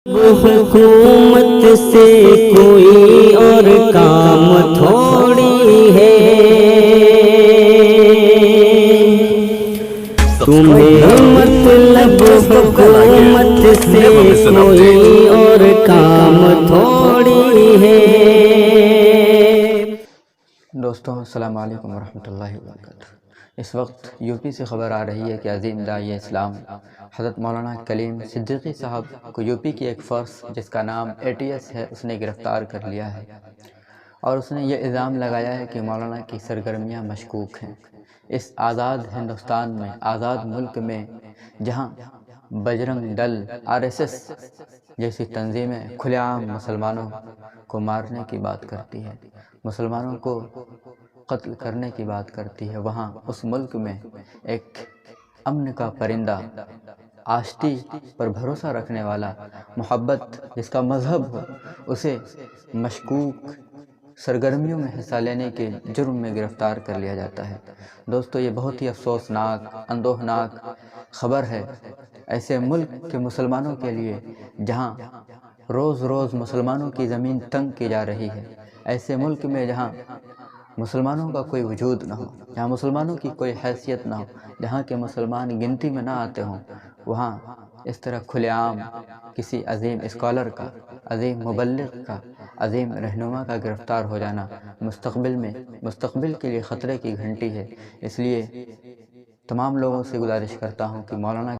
حکومت سے کوئی اور کام تھوڑی ہے، تمہیں مطلب حکومت سے کوئی اور کام تھوڑی ہے۔ دوستوں السلام علیکم ورحمۃ اللہ وبرکاتہ۔ اس وقت یو پی سے خبر آ رہی ہے کہ عظیم داعی اسلام حضرت مولانا کلیم صدیقی صاحب کو یو پی کی ایک فورس جس کا نام ATS ہے اس نے گرفتار کر لیا ہے، اور اس نے یہ الزام لگایا ہے کہ مولانا کی سرگرمیاں مشکوک ہیں۔ اس آزاد ہندوستان میں، آزاد ملک میں، جہاں بجرنگ دل، RSS جیسی تنظیمیں کھلے عام مسلمانوں کو مارنے کی بات کرتی ہے، مسلمانوں کو قتل کرنے کی بات کرتی ہے، وہاں اس ملک میں ایک امن کا پرندہ، آشتی پر بھروسہ رکھنے والا، محبت جس کا مذہب ہو، اسے مشکوک سرگرمیوں میں حصہ لینے کے جرم میں گرفتار کر لیا جاتا ہے۔ دوستو یہ بہت ہی افسوسناک، اندوہناک خبر ہے ایسے ملک کے مسلمانوں کے لیے جہاں روز روز مسلمانوں کی زمین تنگ کی جا رہی ہے، ایسے ملک میں جہاں مسلمانوں کا کوئی وجود نہ ہو، جہاں مسلمانوں کی کوئی حیثیت نہ ہو، جہاں کے مسلمان گنتی میں نہ آتے ہوں، وہاں اس طرح کھلے عام کسی عظیم اسکالر کا، عظیم مبلغ کا، عظیم رہنما کا گرفتار ہو جانا مستقبل کے لیے خطرے کی گھنٹی ہے۔ اس لیے تمام لوگوں سے گزارش کرتا ہوں کہ مولانا